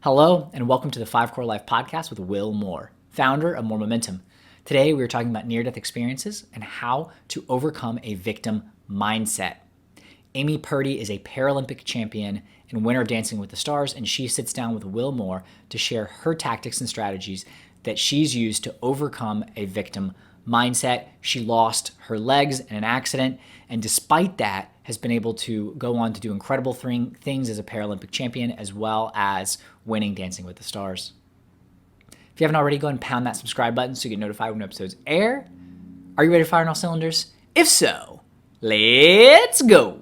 Hello, and welcome to the 5 Core Life podcast with Will Moore, founder of More Momentum. Today, we are talking about near-death experiences and how to overcome a victim mindset. Amy Purdy is a Paralympic champion and winner of Dancing with the Stars, and she sits down with Will Moore to share her tactics and strategies that she's used to overcome a victim mindset. She lost her legs in an accident, and despite that, has been able to go on to do incredible things as a Paralympic champion, as well as winning Dancing with the Stars. If you haven't already, go ahead and pound that subscribe button so you get notified when episodes air. Are you ready to fire on all cylinders? If so, let's go.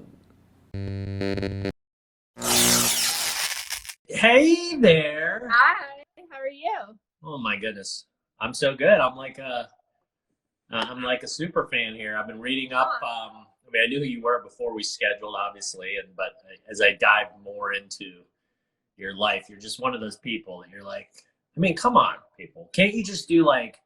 Hey there. Hi, how are you? Oh my goodness. I'm so good. I'm like a super fan here. I've been reading up. I knew who you were before we scheduled, obviously, but as I dive more into your life, you're just one of those people that you're like, I mean, come on, people. Can't you just do like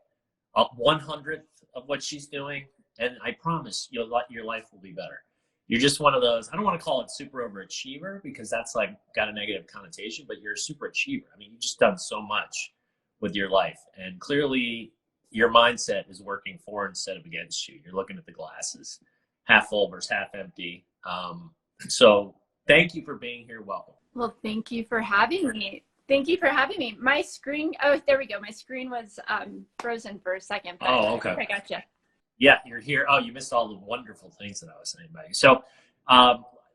a 100th of what she's doing? And I promise your life will be better. You're just one of those, I don't want to call it super overachiever because that's like got a negative connotation, but you're a super achiever. I mean, you've just done so much with your life, and clearly your mindset is working for instead of against you. You're looking at the glasses, half full versus half empty. So thank you for being here. Welcome. Well, thank you for having me. Thank you for having me. My screen, oh, there we go. My screen was frozen for a second. But Oh, okay. I got you. Yeah, you're here. Oh, you missed all the wonderful things that I was saying about you. So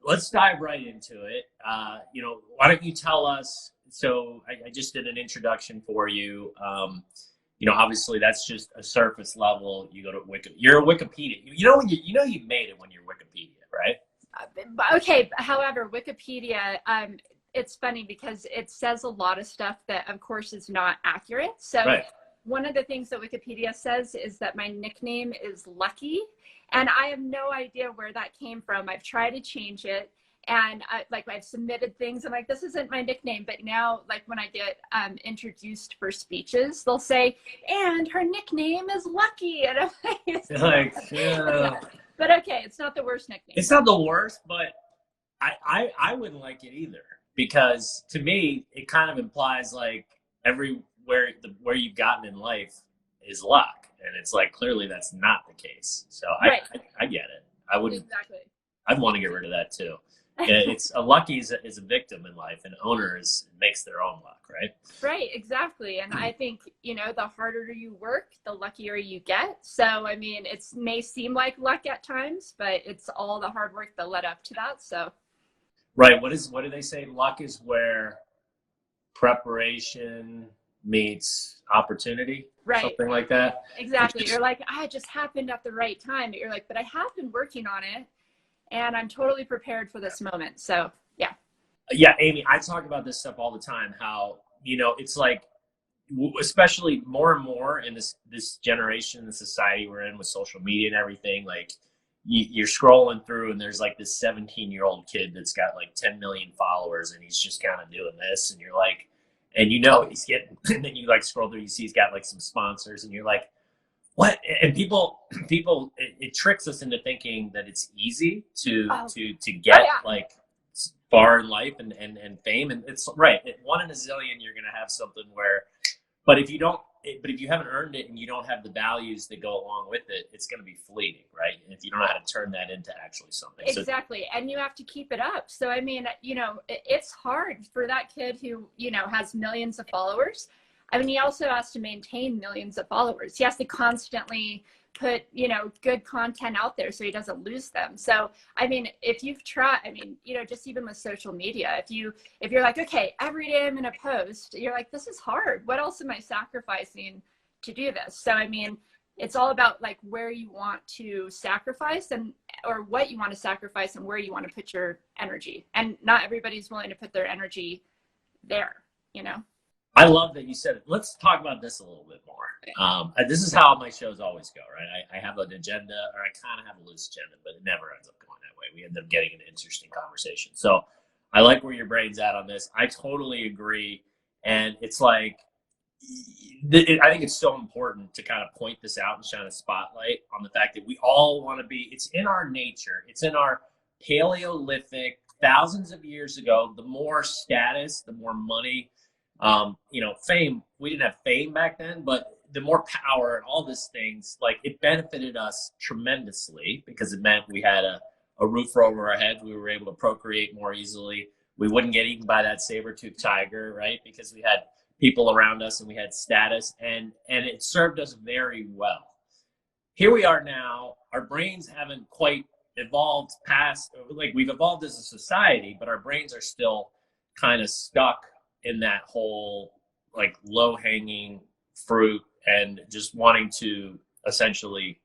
let's dive right into it. Why don't you tell us? So I just did an introduction for you. Obviously that's just a surface level. You go to You're a Wikipedia. You made it when you're Wikipedia, right? Okay. However, Wikipedia, it's funny because it says a lot of stuff that, of course, is not accurate. So Right. One of the things that Wikipedia says is that my nickname is Lucky, and I have no idea where that came from. I've tried to change it, and I've submitted things. I'm like, this isn't my nickname. But now, like when I get introduced for speeches, they'll say, and her nickname is Lucky, and I'm Like, yeah. But okay, it's not the worst nickname. It's not the worst, but I wouldn't like it either, because to me it kind of implies like where you've gotten in life is luck, and it's like clearly that's not the case. So Right. I get it. I would Exactly. I'd want to get rid of that too. It's a lucky is a victim in life, and owner makes their own luck, right? Right, exactly. And I think, the harder you work, the luckier you get. So, I mean, it may seem like luck at times, but it's all the hard work that led up to that. So, Right. What do they say? Luck is where preparation meets opportunity. right, Something like that. exactly. You're like, I just happened at the right time. But you're like, but I have been working on it and I'm totally prepared for this moment. So, yeah. Yeah, Amy, I talk about this stuff all the time, how, it's like, especially more and more in this generation, the society we're in with social media and everything, like you're scrolling through and there's like this 17-year-old kid that's got like 10 million followers and he's just kind of doing this, and you're like, and he's getting, and then you like scroll through, you see he's got like some sponsors, and you're like, what? And people, it tricks us into thinking that it's easy to get like far in life and fame. And it's right. At one in a zillion, you're going to have something where, but if you haven't earned it and you don't have the values that go along with it, it's going to be fleeting, right? And if you don't know how to turn that into actually something. Exactly. And you have to keep it up. So, I mean, it's hard for that kid who, has millions of followers. I mean, he also has to maintain millions of followers. He has to constantly put, good content out there so he doesn't lose them. So, I mean, if you've tried, just even with social media, if you're like, okay, every day I'm going to post, you're like, this is hard. What else am I sacrificing to do this? So, I mean, it's all about like where you want to sacrifice or what you want to sacrifice and where you want to put your energy. And not everybody's willing to put their energy there, I love that you said it. Let's talk about this a little bit more. This is how my shows always go, right? I have an agenda, or I kind of have a loose agenda, but it never ends up going that way. We end up getting an interesting conversation. So I like where your brain's at on this. I totally agree. And it's like, I think it's so important to kind of point this out and shine a spotlight on the fact that we all want to be, it's in our nature. It's in our Paleolithic, thousands of years ago. The more status, the more money, fame, we didn't have fame back then, but the more power and all these things, like it benefited us tremendously because it meant we had a roof over our heads. We were able to procreate more easily. We wouldn't get eaten by that saber-toothed tiger, right? Because we had people around us and we had status, and it served us very well. Here we are now. Our brains haven't quite evolved past, like we've evolved as a society, but our brains are still kind of stuck in that whole like low-hanging fruit and just wanting to essentially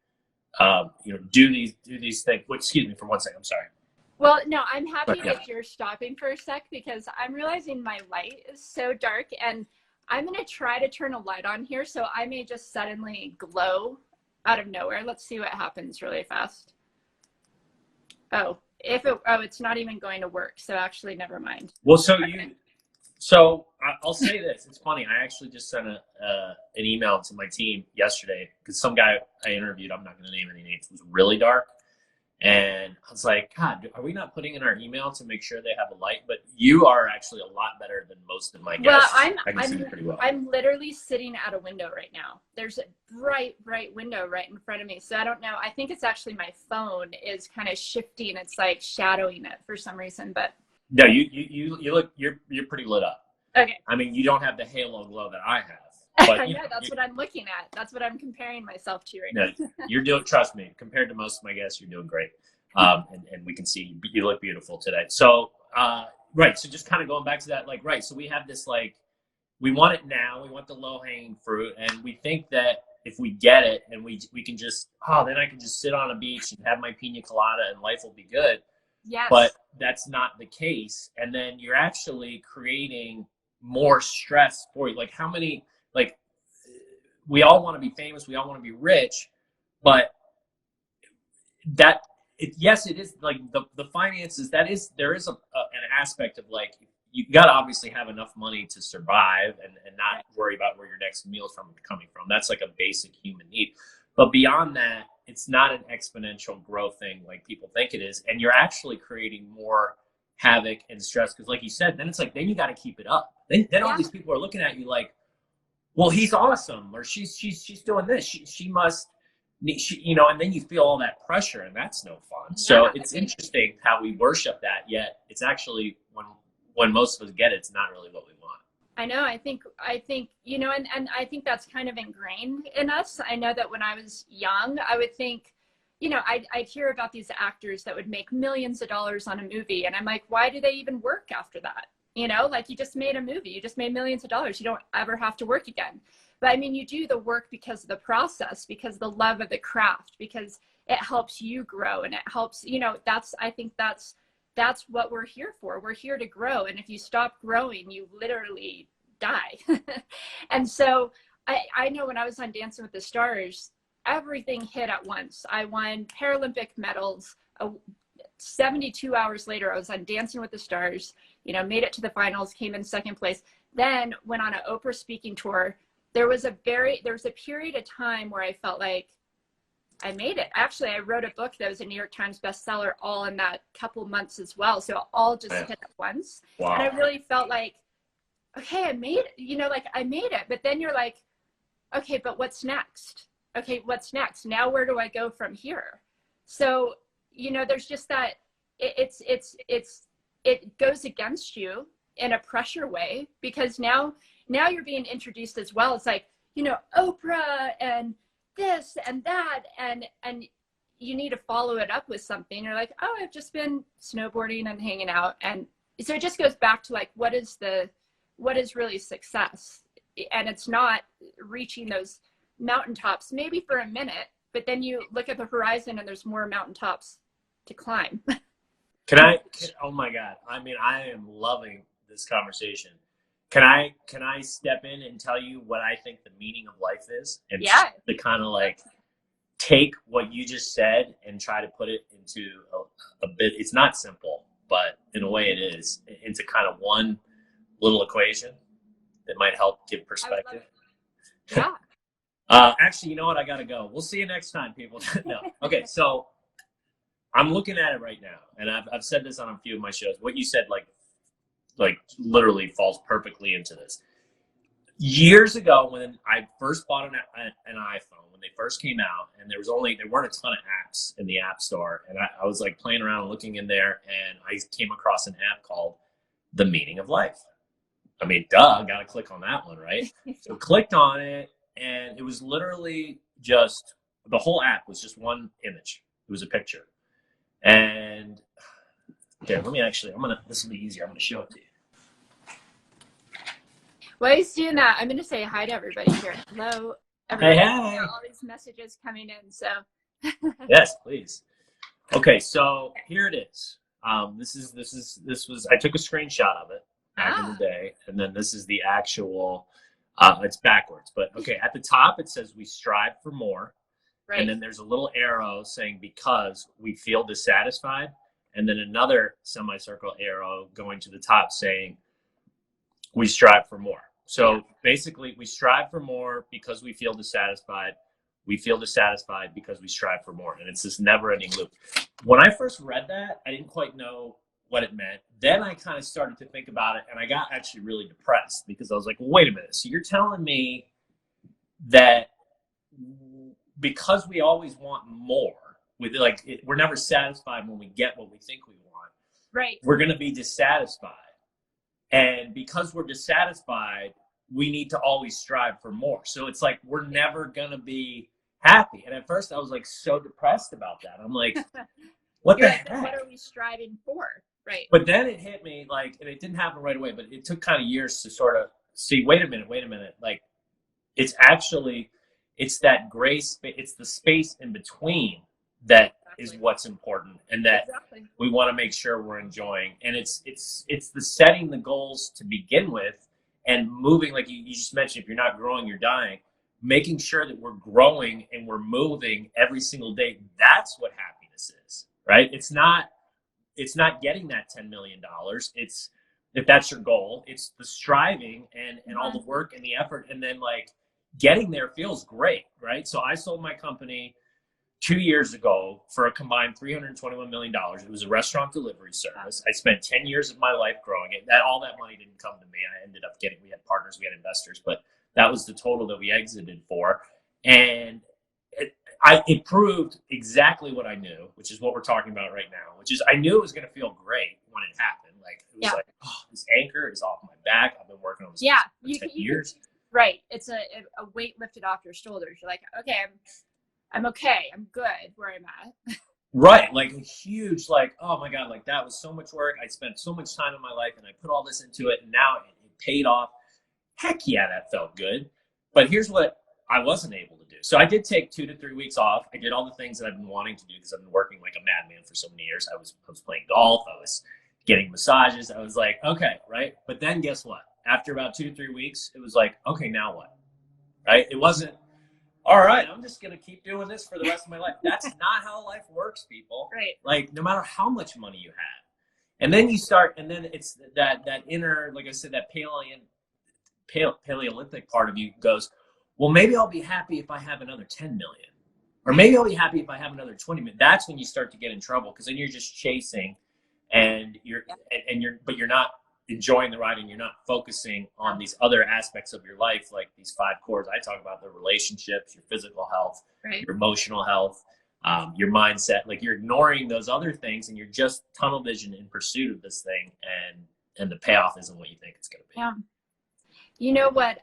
do these things. Excuse me for 1 second. I'm sorry. Well, no, I'm happy that you're stopping for a sec because I'm realizing my light is so dark, and I'm going to try to turn a light on here, so I may just suddenly glow out of nowhere. Let's see what happens really fast. Oh, it's not even going to work. So actually, never mind. Well, so I'll say this. It's funny. I actually just sent an email to my team yesterday because some guy I interviewed, I'm not going to name any names, was really dark. And I was like, God, are we not putting in our email to make sure they have a light? But you are actually a lot better than most of my guests. Well, I can see you pretty well. I'm literally sitting at a window right now. There's a bright window right in front of me. So I don't know. I think it's actually my phone is kind of shifting. It's like shadowing it for some reason. But no, you look, you're pretty lit up. Okay. I mean, you don't have the halo glow that I have. But, I know, that's what I'm looking at. That's what I'm comparing myself to right now. You're doing, trust me, compared to most of my guests, you're doing great. And we can see you look beautiful today. So, right. So just kind of going back to that, like, right. So we have this, like, we want it now. We want the low hanging fruit. And we think that if we get it and we can just, then I can just sit on a beach and have my pina colada and life will be good. Yes. But that's not the case. And then you're actually creating more stress for you. Like how many, like we all want to be famous. We all want to be rich, but yes, it is like the finances. There is an aspect of like you got to obviously have enough money to survive and not worry about where your next meal is coming from. That's like a basic human need. But beyond that, it's not an exponential growth thing like people think it is, and you're actually creating more havoc and stress because, like you said, then it's like then you got to keep it up. Then all these people are looking at you like, well, he's awesome, or she's doing this. She must. And then you feel all that pressure, and that's no fun. So it's interesting how we worship that, yet it's actually when most of us get it, it's not really what we want. I know. I think and I think that's kind of ingrained in us. I know that when I was young, I would think, I'd hear about these actors that would make millions of dollars on a movie, and I'm like, why do they even work after that? Like you just made a movie, you just made millions of dollars. You don't ever have to work again. But I mean, you do the work because of the process, because of the love of the craft, because it helps you grow and it helps, I think that's what we're here for. We're here to grow. And if you stop growing, you literally die. And so I know when I was on Dancing with the Stars, everything hit at once. I won Paralympic medals. 72 hours later, I was on Dancing with the Stars, made it to the finals, came in second place, then went on an Oprah speaking tour. There was a period of time where I felt like I made it. Actually, I wrote a book that was a New York Times bestseller all in that couple months as well. So it all just hit at once. Wow. And I really felt like, okay, I made it, I made it. But then you're like, okay, but what's next? Okay, what's next? Now, where do I go from here? So, there's just that it goes against you in a pressure way, because now you're being introduced as well. It's like, Oprah and this and that, and you need to follow it up with something. You're like, oh, I've just been snowboarding and hanging out. And so it just goes back to like, what is really success? And it's not reaching those mountaintops, maybe for a minute, but then you look at the horizon and there's more mountaintops to climb. Oh my God. I mean, I am loving this conversation. Can I step in and tell you what I think the meaning of life is? And to kind of like take what you just said and try to put it into a bit, it's not simple, but in a way it is, into kind of one little equation that might help give perspective. Yeah. Actually, you know what? I got to go. We'll see you next time, people. No. Okay. So I'm looking at it right now, and I've said this on a few of my shows. What you said, like literally falls perfectly into this. Years ago, when I first bought an iPhone, when they first came out, and there weren't a ton of apps in the App Store, and I was like playing around looking in there, and I came across an app called The Meaning of Life. I mean, duh, gotta click on that one, right? So clicked on it, and it was literally just, the whole app was just one image. It was a picture. And here, this will be easier. I'm gonna show it to you. While he's doing that, I'm going to say hi to everybody here. Hello, Hey, everybody. hey. All these messages coming in. So Yes, please. Okay, so here it is. This was I took a screenshot of it back in the day, and then this is the actual. It's backwards, but okay. At the top, it says we strive for more, right. And then there's a little arrow saying because we feel dissatisfied, and then another semicircle arrow going to the top saying we strive for more. So basically, we strive for more because we feel dissatisfied. We feel dissatisfied because we strive for more. And it's this never-ending loop. When I first read that, I didn't quite know what it meant. Then I kind of started to think about it, and I got actually really depressed because I was like, well, wait a minute. So you're telling me that because we always want more, we're never satisfied when we get what we think we want. Right. We're going to be dissatisfied. And because we're dissatisfied, we need to always strive for more. So it's like we're never going to be happy. And at first I was like so depressed about that. I'm like, what the heck? What are we striving for? Right. But then it hit me and it didn't happen right away, but it took kind of years to sort of see, wait a minute. Like it's that gray space. It's the space in between that is what's important, and that we want to make sure we're enjoying. And it's the setting the goals to begin with and moving, like you just mentioned, if you're not growing, you're dying. Making sure that we're growing and we're moving every single day. That's what happiness is, right? It's not getting that $10 million. It's, if that's your goal, it's the striving and all the work and the effort. And then like getting there feels great, right? So I sold my company 2 years ago for a combined $321 million. It was a restaurant delivery service. I spent 10 years of my life growing it. All that money didn't come to me. I ended up we had partners, we had investors, but that was the total that we exited for. And it proved exactly what I knew, which is what we're talking about right now, which is I knew it was going to feel great when it happened. Like it was like, oh, this anchor is off my back. I've been working on this for 10 years. Right. It's a weight lifted off your shoulders. You're like, okay, I'm okay. I'm good where I'm at. Right. Like a huge, oh my God, like that was so much work. I spent so much time in my life and I put all this into it, and now it paid off. Heck yeah, that felt good. But here's what I wasn't able to do. So I did take 2 to 3 weeks off. I did all the things that I've been wanting to do because I've been working like a madman for so many years. I was playing golf. I was getting massages. I was like, okay, right. But then guess what? After about 2 to 3 weeks, it was like, okay, now what? Right? It wasn't, all right, I'm just going to keep doing this for the rest of my life. That's not how life works, people. Right. Like, no matter how much money you have. And then you start, and then it's that inner, like I said, that Paleolithic part of you goes, well, maybe I'll be happy if I have another 10 million. Or maybe I'll be happy if I have another 20 million. That's when you start to get in trouble, because then you're just chasing and you're not enjoying the ride, and you're not focusing on these other aspects of your life, like these 5 cores I talk about: the relationships, your physical health, your emotional health, your mindset. Like you're ignoring those other things, and you're just tunnel vision in pursuit of this thing, and the payoff isn't what you think it's going to be. Yeah. You know what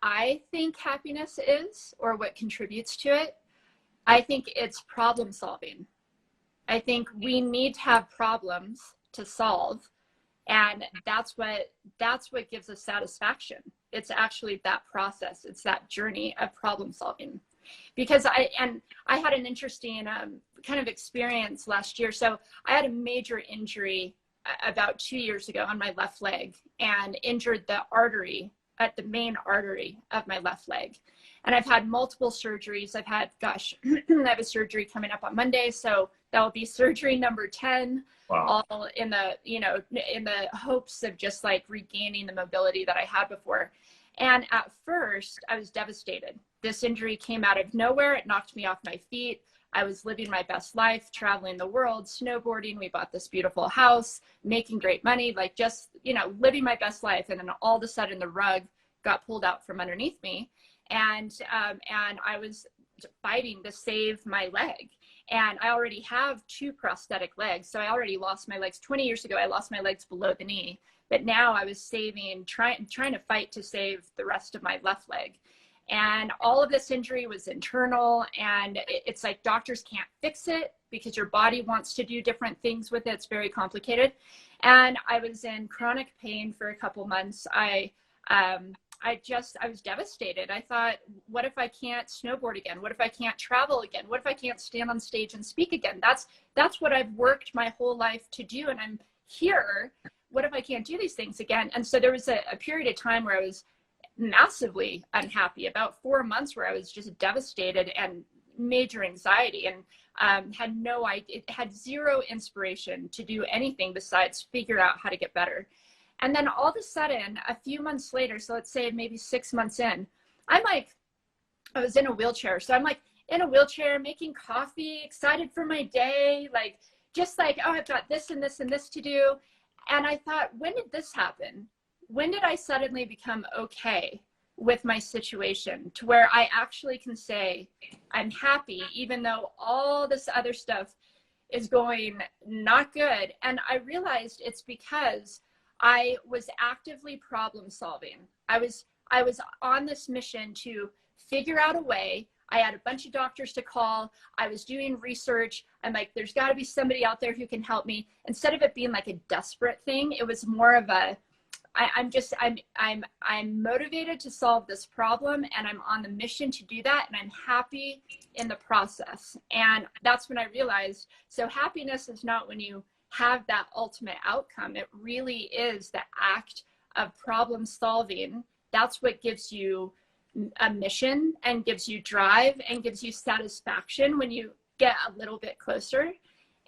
I think happiness is, or what contributes to it? I think it's problem solving. I think we need to have problems to solve. And that's what gives us satisfaction. It's actually that process. It's that journey of problem solving. Because I had an interesting kind of experience last year. So I had a major injury about 2 years ago on my left leg, and injured the main artery of my left leg. And I've had multiple surgeries. I've had, I have a surgery coming up on Monday. So that will be surgery number 10. Wow. All in the hopes of just like regaining the mobility that I had before. And at first I was devastated. This injury came out of nowhere. It knocked me off my feet. I was living my best life, traveling the world, snowboarding. We bought this beautiful house, making great money, like just, living my best life. And then all of a sudden the rug got pulled out from underneath me, and I was fighting to save my leg. And I already have 2 prosthetic legs, so I already lost my legs 20 years ago. I lost my legs below the knee, but now I was trying to fight to save the rest of my left leg. And all of this injury was internal, and it's like doctors can't fix it because your body wants to do different things with it. It's very complicated. And I was in chronic pain for a couple months. I was devastated. I thought, what if I can't snowboard again? What if I can't travel again? What if I can't stand on stage and speak again? That's what I've worked my whole life to do, and I'm here. What if I can't do these things again? And so there was a period of time where I was massively unhappy, about 4 months, where I was just devastated and major anxiety, and had zero inspiration to do anything besides figure out how to get better. And then all of a sudden, a few months later, so let's say maybe 6 months in, I was in a wheelchair. So I'm like in a wheelchair, making coffee, excited for my day, oh, I've got this and this and this to do. And I thought, when did this happen? When did I suddenly become okay with my situation to where I actually can say I'm happy, even though all this other stuff is going not good? And I realized it's because I was actively problem solving. I was on this mission to figure out a way. I had a bunch of doctors to call. I was doing research. I'm like, there's got to be somebody out there who can help me. Instead of it being like a desperate thing, it was more of a, I'm motivated to solve this problem, and I'm on the mission to do that, and I'm happy in the process. And that's when I realized, so happiness is not when you have that ultimate outcome. It really is the act of problem solving. That's what gives you a mission and gives you drive and gives you satisfaction when you get a little bit closer.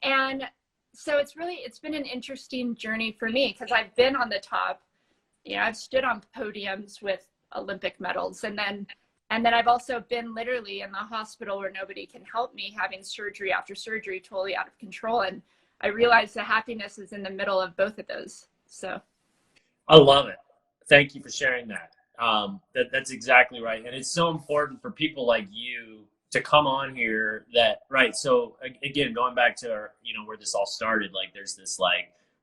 And so it's been an interesting journey for me, because I've been on the top. I've stood on podiums with Olympic medals, and then I've also been literally in the hospital where nobody can help me, having surgery after surgery, totally out of control. And I realized the happiness is in the middle of both of those. So I love it. Thank you for sharing that. That's exactly right. And it's so important for people like you to come on here right. So again, going back to our, where this all started, there's this,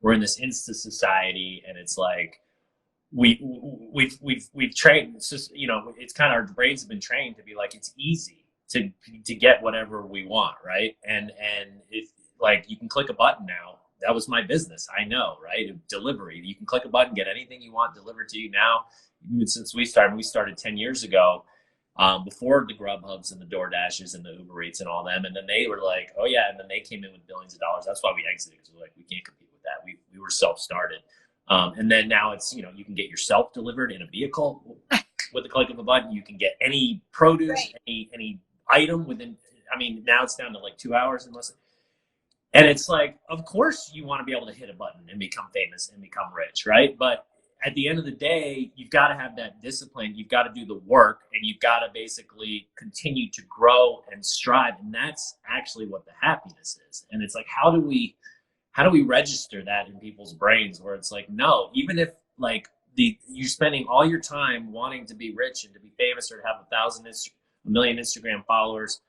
we're in this Insta society, and it's like, we've trained, it's just, it's kind of, our brains have been trained to be like, it's easy to get whatever we want. Right. And if, you can click a button now. That was my business. I know, right? Delivery. You can click a button, get anything you want delivered to you now. Since we started 10 years ago, before the Grubhubs and the DoorDashes and the Uber Eats and all them. And then they were like, oh yeah. And then they came in with billions of dollars. That's why we exited, because we're like, we can't compete with that. We were self-started. And then now it's, you can get yourself delivered in a vehicle with the click of a button. You can get any produce, right, any item within, now it's down to 2 hours unless. And it's like, of course you want to be able to hit a button and become famous and become rich, right? But at the end of the day, you've got to have that discipline. You've got to do the work, and you've got to basically continue to grow and strive. And that's actually what the happiness is. And it's like, how do we register that in people's brains, where it's like, no, even if you're spending all your time wanting to be rich and to be famous or to have 1 million Instagram followers,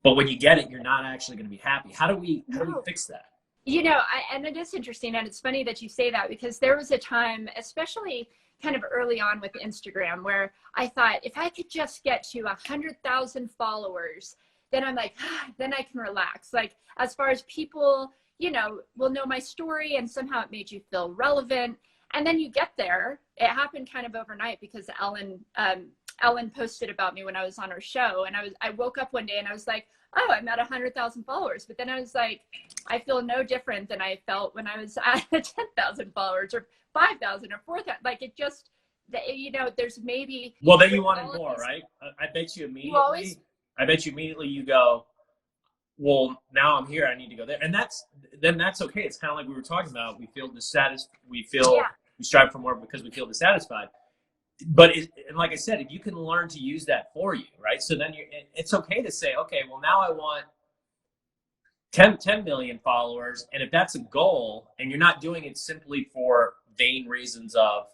but when you get it, you're not actually going to be happy. How do we fix that? And it is interesting, and it's funny that you say that, because there was a time, especially kind of early on with Instagram, where I thought, if I could just get to 100,000 followers, then I'm like, then I can relax. As far as people, will know my story, and somehow it made you feel relevant. And then you get there. It happened kind of overnight, because Ellen posted about me when I was on her show, and I woke up one day and I was like, oh, I'm at 100,000 followers. But then I was like, I feel no different than I felt when I was at 10,000 followers or 5,000 or 4,000. It just, there's maybe. Well, then you wanted more, right? I bet you immediately you go, well, now I'm here, I need to go there. And that's okay. It's kind of like we were talking about. We feel we strive for more because we feel dissatisfied. But and like I said, if you can learn to use that for you, right? So then it's okay to say, okay, well, now I want 10 million followers. And if that's a goal, and you're not doing it simply for vain reasons of,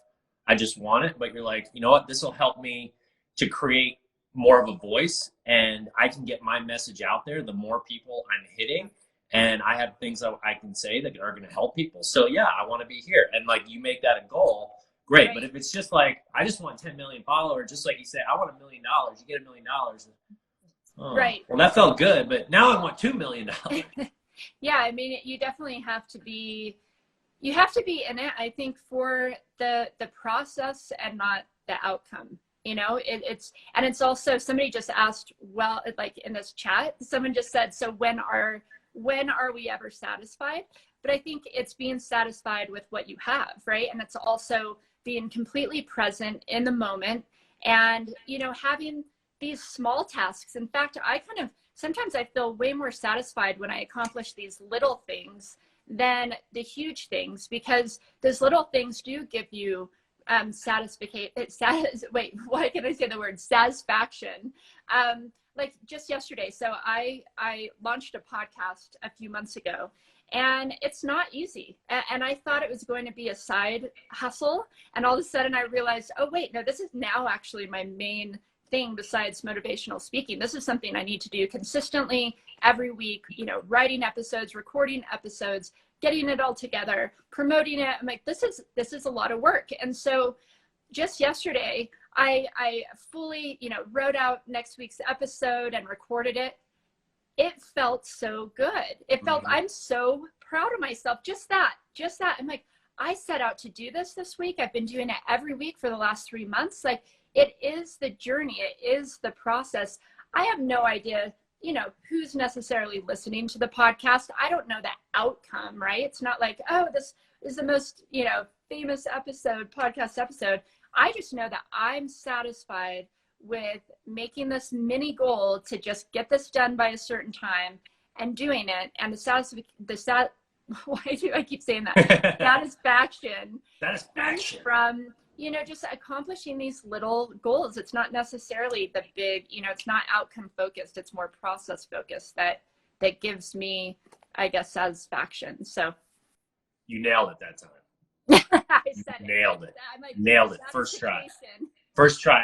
I just want it. But you're like, you know what, this will help me to create more of a voice, and I can get my message out there the more people I'm hitting, and I have things that I can say that are going to help people. So yeah, I want to be here. And like, you make that a goal, great. But if it's just like, I just want 10 million followers, just like you say, I want $1 million, you get $1 million. Oh, right. Well, that felt good, but now I want $2 million. Yeah, I mean, you definitely have to be, you have to be in it, I think, for the process and not the outcome. You know, it's also, somebody just asked, well, like in this chat, someone just said, so when are we ever satisfied? But I think it's being satisfied with what you have, right? And it's also being completely present in the moment, and, you know, having these small tasks. In fact, sometimes I feel way more satisfied when I accomplish these little things than the huge things, because those little things do give you satisfaction. Like just yesterday, so I launched a podcast a few months ago, and it's not easy, and I thought it was going to be a side hustle, and all of a sudden I realized, oh wait, no, this is now actually my main thing besides motivational speaking. This is something I need to do consistently every week, you know, writing episodes, recording episodes, getting it all together, promoting it. I'm like, this is a lot of work. And so just yesterday, I fully, you know, wrote out next week's episode and recorded it. It felt so good. It felt, I'm so proud of myself. Just that. I'm like, I set out to do this week. I've been doing it every week for the last 3 months. Like, it is the journey. It is the process. I have no idea, you know, who's necessarily listening to the podcast. I don't know the outcome, right? It's not like, oh, this is the most, you know, famous podcast episode. I just know that I'm satisfied with making this mini goal to just get this done by a certain time and doing it. And why do I keep saying that? Satisfaction from, you know, just accomplishing these little goals. It's not necessarily the big, you know, it's not outcome focused. It's more process focused that gives me, I guess, satisfaction. So you nailed it that time. Nailed it. Like, nailed it. First try.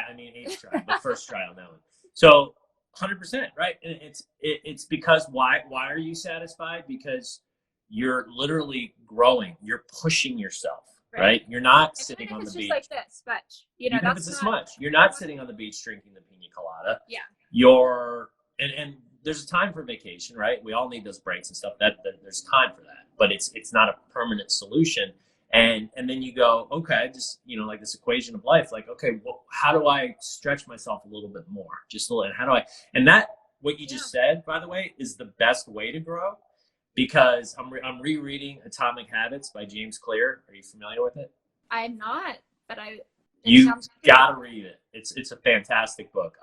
I mean, eighth try, but first try on that one. So 100%, right? And it's because why are you satisfied? Because you're literally growing. You're pushing yourself. Right? You're not sitting on the beach. Like this, but you know, even if it's a smudge, you're not sitting on the beach drinking the pina colada. Yeah. You're and there's a time for vacation, right? We all need those breaks and stuff. That there's time for that, but it's not a permanent solution. And then you go, okay, just, you know, like this equation of life, like, okay, well, how do I stretch myself a little bit more? Just a little, and how do I? And that, what you just said, by the way, is the best way to grow. Because I'm rereading Atomic Habits by James Clear. Are you familiar with it? I'm not, but you gotta read it. It's a fantastic book.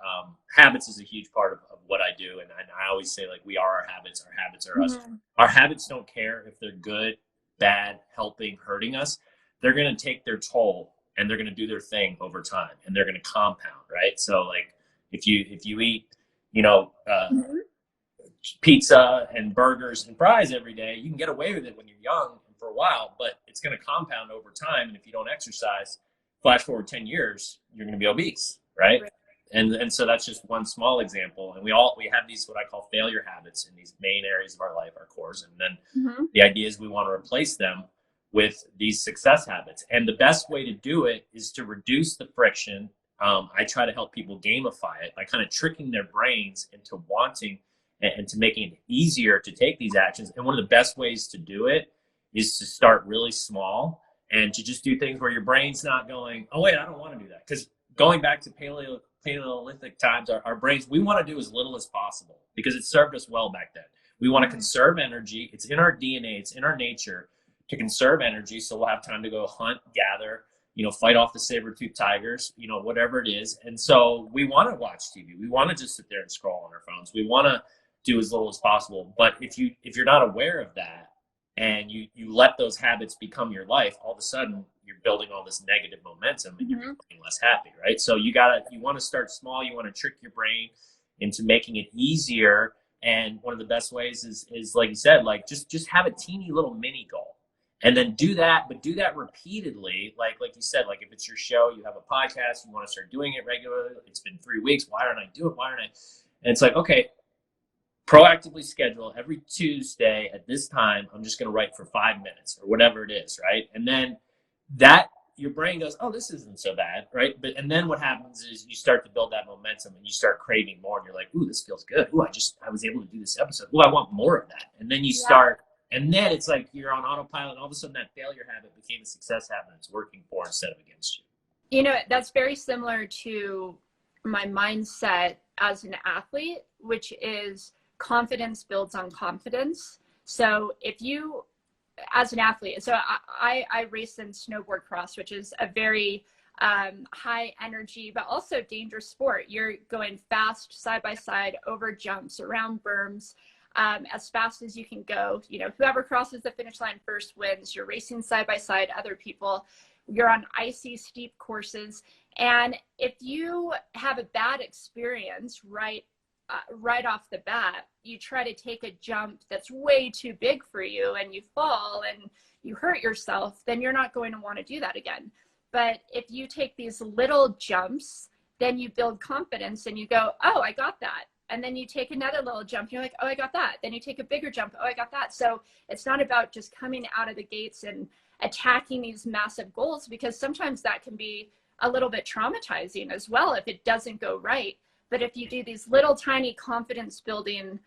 Habits is a huge part of what I do, and I always say, like, we are our habits. Our habits are us. Our habits don't care if they're good, bad, helping, hurting us. They're gonna take their toll, and they're gonna do their thing over time, and they're gonna compound, right? So, like, if you eat, you know, pizza and burgers and fries every day, you can get away with it when you're young and for a while, but it's going to compound over time. And if you don't exercise, flash forward 10 years, you're going to be obese, right? And so that's just one small example. And we have these, what I call failure habits in these main areas of our life, our cores. And then the idea is we want to replace them with these success habits. And the best way to do it is to reduce the friction. I try to help people gamify it by kind of tricking their brains into wanting and to making it easier to take these actions. And one of the best ways to do it is to start really small and to just do things where your brain's not going, oh, wait, I don't want to do that. Because going back to Paleolithic times, our brains, we want to do as little as possible because it served us well back then. We want to conserve energy. It's in our DNA. It's in our nature to conserve energy. So we'll have time to go hunt, gather, you know, fight off the saber-toothed tigers, you know, whatever it is. And so we want to watch TV. We want to just sit there and scroll on our phones. We want to do as little as possible. But if you're not aware of that and you let those habits become your life, all of a sudden you're building all this negative momentum and you're becoming less happy, right? So you want to start small. You want to trick your brain into making it easier. And one of the best ways is like you said, like just have a teeny little mini goal. And then do that, but do that repeatedly. Like you said, like if it's your show, you have a podcast, you want to start doing it regularly. It's been 3 weeks. Why don't I do it? Why don't I? And it's like, okay, proactively schedule every Tuesday at this time. I'm just going to write for 5 minutes or whatever it is. Right. And then that your brain goes, oh, this isn't so bad. Right. And then what happens is you start to build that momentum and you start craving more. And you're like, ooh, this feels good. Ooh, I was able to do this episode. Ooh, I want more of that. And then you start. And then it's like you're on autopilot, and all of a sudden that failure habit became a success habit. It's working for instead of against you. You know, that's very similar to my mindset as an athlete, which is confidence builds on confidence. So if you, as an athlete, so I race in snowboard cross, which is a very high energy, but also dangerous sport. You're going fast, side by side, over jumps, around berms. As fast as you can go. You know, whoever crosses the finish line first wins. You're racing side by side other people. You're on icy, steep courses. And if you have a bad experience right off the bat, you try to take a jump that's way too big for you and you fall and you hurt yourself, then you're not going to want to do that again. But if you take these little jumps, then you build confidence and you go, oh, I got that. And then you take another little jump. You're like, oh, I got that. Then you take a bigger jump. Oh, I got that. So it's not about just coming out of the gates and attacking these massive goals, because sometimes that can be a little bit traumatizing as well if it doesn't go right. But if you do these little tiny confidence building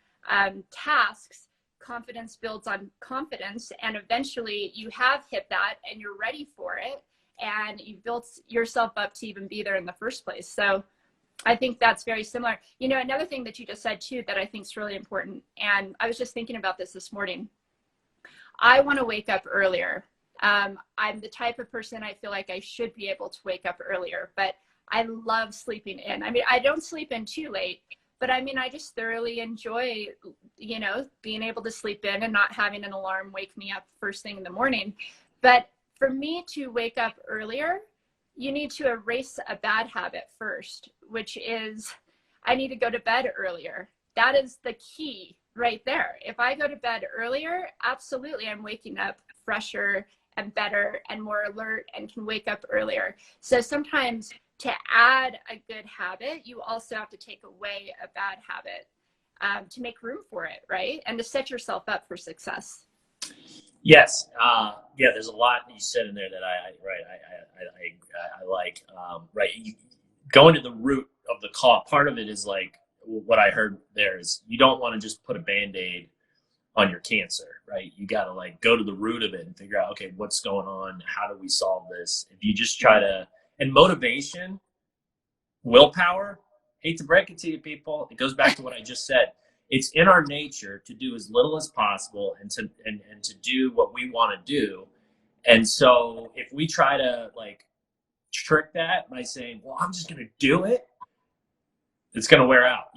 tasks, confidence builds on confidence. And eventually you have hit that and you're ready for it. And you built yourself up to even be there in the first place. So I think that's very similar. You know, another thing that you just said too, that I think is really important. And I was just thinking about this morning. I want to wake up earlier. I'm the type of person I feel like I should be able to wake up earlier, but I love sleeping in. I mean, I don't sleep in too late, but I mean, I just thoroughly enjoy, you know, being able to sleep in and not having an alarm wake me up first thing in the morning. But for me to wake up earlier, you need to erase a bad habit first, which is I need to go to bed earlier. That is the key right there. If I go to bed earlier, absolutely, I'm waking up fresher and better and more alert and can wake up earlier. So sometimes to add a good habit, you also have to take away a bad habit to make room for it, right? And to set yourself up for success. Yes. Yeah, there's a lot that you said in there that I like. Right. Going to the root of the cause. Part of it is like what I heard there is you don't want to just put a Band-Aid on your cancer, right? You got to like go to the root of it and figure out, okay, what's going on? How do we solve this? If you just try to, and motivation, willpower, hate to break it to you people, it goes back to what I just said. It's in our nature to do as little as possible and to do what we want to do. And so if we try to like trick that by saying, well, I'm just going to do it, it's going to wear out.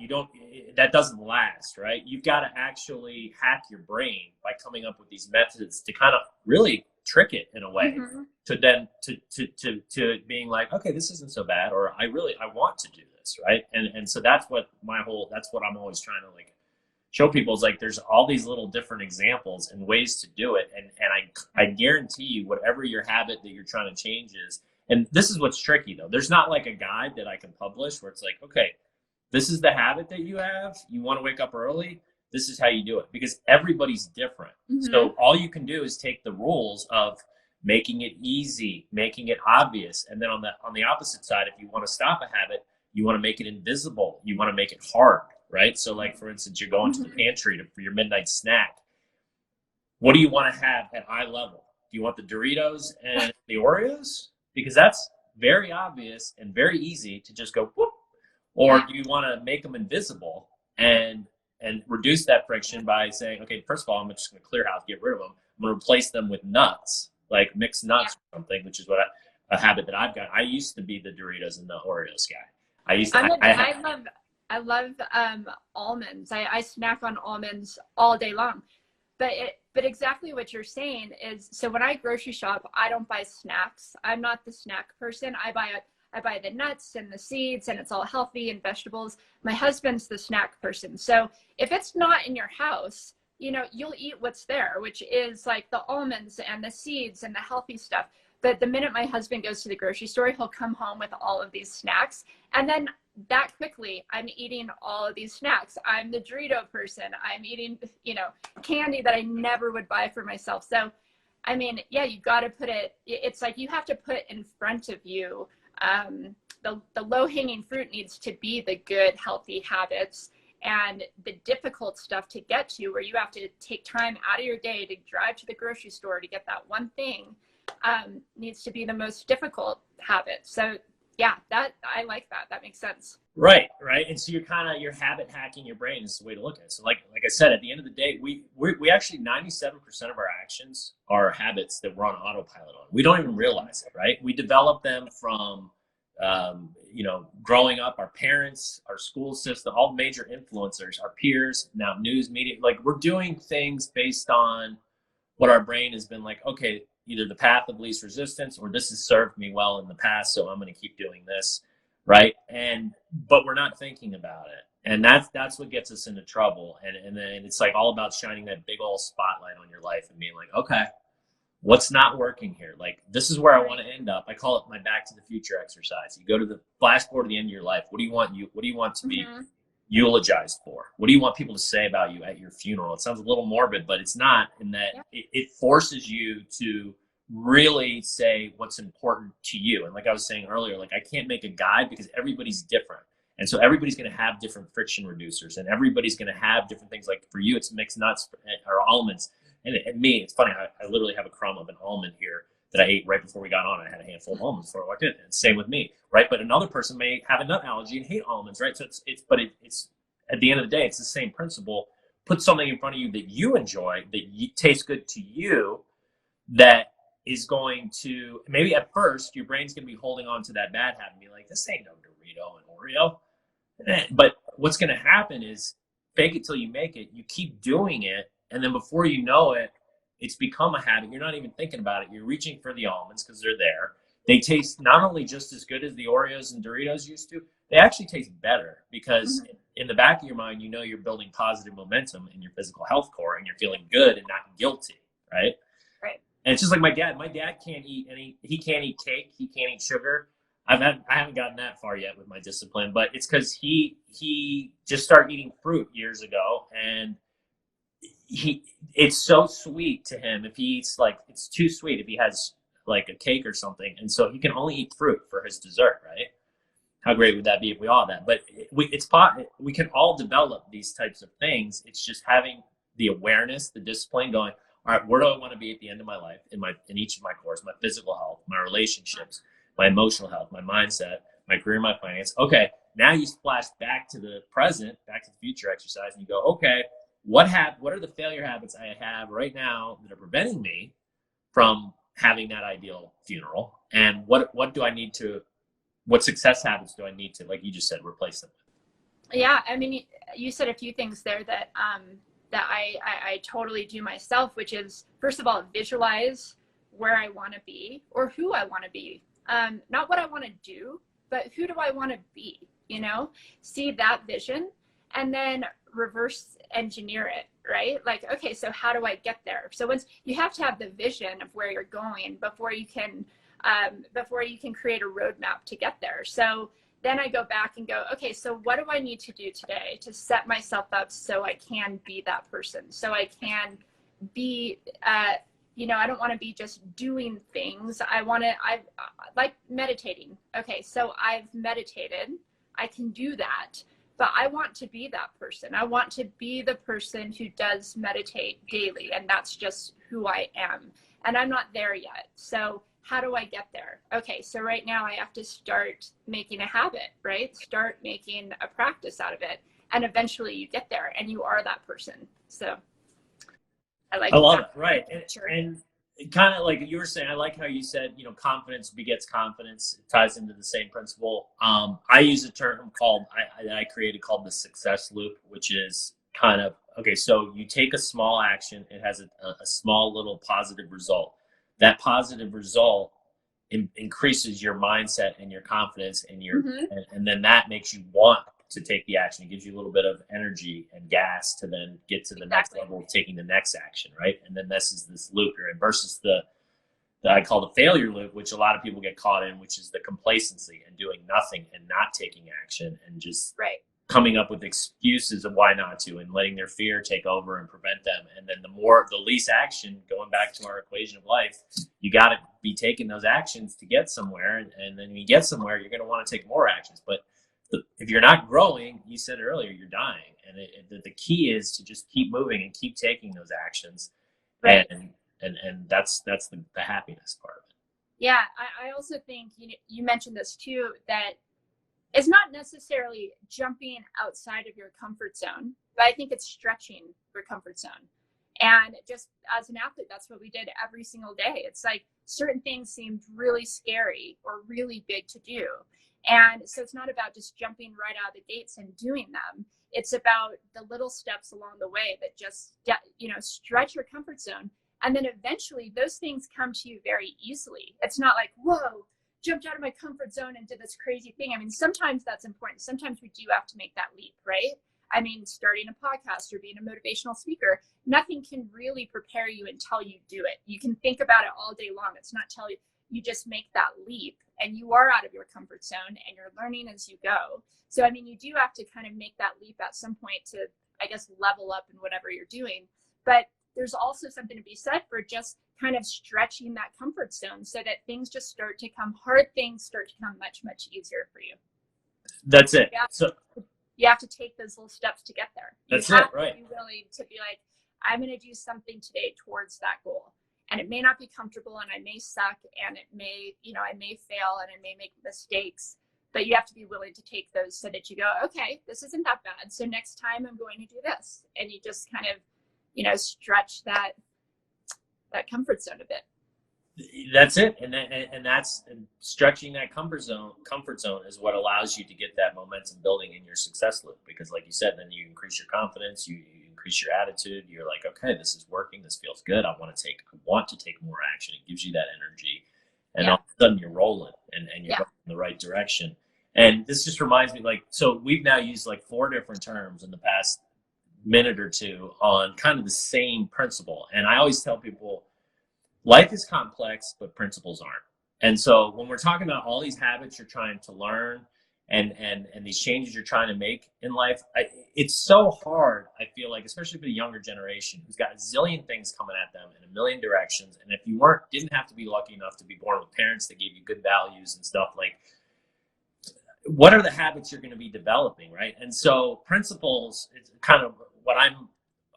That doesn't last, right? You've got to actually hack your brain by coming up with these methods to kind of really trick it in a way to then to being like, okay, this isn't so bad, or I want to do this, right? And so that's what I'm always trying to like show people is like there's all these little different examples and ways to do it, and I guarantee you whatever your habit that you're trying to change is, and this is what's tricky though, there's not like a guide that I can publish where it's like, okay, this is the habit that you have, you want to wake up early, this is how you do it, because everybody's different. So all you can do is take the rules of making it easy, making it obvious, and then on the opposite side, if you want to stop a habit, you want to make it invisible, you want to make it hard, right? So like, for instance, you're going to the pantry for your midnight snack. What do you want to have at eye level? Do you want the Doritos and the Oreos? Because that's very obvious and very easy to just go whoop. Or do you want to make them invisible and reduce that friction by saying, okay, first of all, I'm just going to clear house, get rid of them. I'm going to replace them with nuts, like mixed nuts or something, which is a habit that I've got. I used to be the Doritos and the Oreos guy. I love almonds. I snack on almonds all day long. But exactly what you're saying is, so when I grocery shop, I don't buy snacks. I'm not the snack person. I buy the nuts and the seeds, and it's all healthy and vegetables. My husband's the snack person. So if it's not in your house, you'll eat what's there, which is like the almonds and the seeds and the healthy stuff. But the minute my husband goes to the grocery store, he'll come home with all of these snacks. And then that quickly, I'm eating all of these snacks. I'm the Dorito person. I'm eating, candy that I never would buy for myself. So, I mean, yeah, you got to put it's like you have to put in front of you. The low-hanging fruit needs to be the good, healthy habits, and the difficult stuff to get to, where you have to take time out of your day to drive to the grocery store to get that one thing, needs to be the most difficult habit. So yeah, I like that. That makes sense. Right. And so you're habit hacking your brain is the way to look at it. So like I said, at the end of the day, we actually 97% of our actions are habits that we're on autopilot on. We don't even realize it, right? We develop them from growing up, our parents, our school system, all major influencers, our peers, now news media. Like, we're doing things based on what our brain has been like, okay, either the path of least resistance, or this has served me well in the past, so I'm going to keep doing this, right? But we're not thinking about it, and that's what gets us into trouble. And then it's like all about shining that big old spotlight on your life and being like, okay, what's not working here? Like, this is where I want to end up. I call it my back to the future exercise. You go to the flashboard at the end of your life. What do you want to be eulogized for? What do you want people to say about you at your funeral? It sounds a little morbid, but it's not, in that it forces you to really say what's important to you. And like I was saying earlier, like, I can't make a guide because everybody's different. And so everybody's going to have different friction reducers, and everybody's going to have different things. Like, for you, it's mixed nuts or almonds. And me, it's funny, I literally have a crumb of an almond here that I ate right before we got on. I had a handful of almonds before I walked in. And same with me, right? But another person may have a nut allergy and hate almonds, right? So it's at the end of the day, it's the same principle. Put something in front of you that you enjoy, that tastes good to you, that is going to, maybe at first your brain's going to be holding on to that bad habit and be like, this ain't no Dorito and Oreo. But what's going to happen is, fake it till you make it. You keep doing it, and then before you know it, it's become a habit. You're not even thinking about it. You're reaching for the almonds because they're there. They taste not only just as good as the Oreos and Doritos used to, they actually taste better, because in the back of your mind, you're building positive momentum in your physical health core, and you're feeling good and not guilty, right? Right. And it's just like my dad. My dad can't eat he can't eat cake. He can't eat sugar. I haven't gotten that far yet with my discipline, but it's because he just started eating fruit years ago, and it's so sweet to him. If he eats, like, it's too sweet if he has like a cake or something, and so he can only eat fruit for his dessert, right? How great would that be if we all had that? But we can all develop these types of things. It's just having the awareness, the discipline, going, all right, where do I want to be at the end of my life, in each of my cores, my physical health, my relationships, my emotional health, my mindset, my career, my finance. Okay, now you splash back to the present, back to the future exercise, and you go, okay, what are the failure habits I have right now that are preventing me from having that ideal funeral? And what success habits do I need to, like you just said, replace them with? Yeah, I mean, you said a few things there that I totally do myself, which is, first of all, visualize where I want to be or who I want to be. Not what I want to do, but who do I want to be? See that vision, and then reverse engineer it, right? Like, okay, so how do I get there? So once you have to have the vision of where you're going before you can create a roadmap to get there. So then I go back and go, okay, so what do I need to do today to set myself up so I can be that person? So I can be, I don't want to be just doing things. I like meditating. Okay, so I've meditated. I can do that. But I want to be that person. I want to be the person who does meditate daily, and that's just who I am. And I'm not there yet. So how do I get there? Okay, so right now I have to start making a habit, right? Start making a practice out of it. And eventually you get there and you are that person. So I love it, right. And kind of like you were saying, I like how you said, confidence begets confidence. It ties into the same principle. I use a term that I created called the success loop, which is kind of, okay, so you take a small action, it has a small little positive result. That positive result increases your mindset and your confidence and and then that makes you want to take the action. It gives you a little bit of energy and gas to then get to the next level of taking the next action, right? And then this is this loop you're in versus the I call the failure loop, which a lot of people get caught in, which is the complacency and doing nothing and not taking action and just coming up with excuses of why not to and letting their fear take over and prevent them. And then the least action, going back to our equation of life, you got to be taking those actions to get somewhere. And then when you get somewhere, you're going to want to take more actions. But if you're not growing, you said earlier, you're dying. And the key is to just keep moving and keep taking those actions. And that's the happiness part of it. Yeah, I also think you mentioned this too, that it's not necessarily jumping outside of your comfort zone, but I think it's stretching your comfort zone. And just as an athlete, that's what we did every single day. It's like certain things seemed really scary or really big to do. And so it's not about just jumping right out of the gates and doing them. It's about the little steps along the way that just, stretch your comfort zone. And then eventually those things come to you very easily. It's not like, whoa, jumped out of my comfort zone and did this crazy thing. I mean, sometimes that's important. Sometimes we do have to make that leap, right? I mean, starting a podcast or being a motivational speaker, nothing can really prepare you until you do it. You can think about it all day long. It's not till you just make that leap and you are out of your comfort zone and you're learning as you go. So, I mean, you do have to kind of make that leap at some point to, I guess, level up in whatever you're doing. But there's also something to be said for just kind of stretching that comfort zone so that things just start to come, hard things start to come much, much easier for you. That's it. You have to take those little steps to get there. That's you have it, right. To be willing to be like, I'm going to do something today towards that goal. And it may not be comfortable and I may suck and it may, I may fail and I may make mistakes, but you have to be willing to take those so that you go, okay, this isn't that bad. So next time I'm going to do this. And you just kind of, stretch that comfort zone a bit. That's it. And stretching that comfort zone is what allows you to get that momentum building in your success loop. Because like you said, then you increase your confidence, you increase your attitude. You're like, okay, this is working. This feels good. I want to take more action. It gives you that energy. And all of a sudden you're rolling and you're going in the right direction. And this just reminds me, so we've now used 4 different terms in the past minute or two on kind of the same principle. And I always tell people, life is complex, but principles aren't. And so when we're talking about all these habits you're trying to learn and these changes you're trying to make in life, it's so hard, I feel like, especially for the younger generation who's got a zillion things coming at them in a million directions. And if you didn't have to be lucky enough to be born with parents that gave you good values and stuff, what are the habits you're going to be developing, right? And so principles is kind of what I'm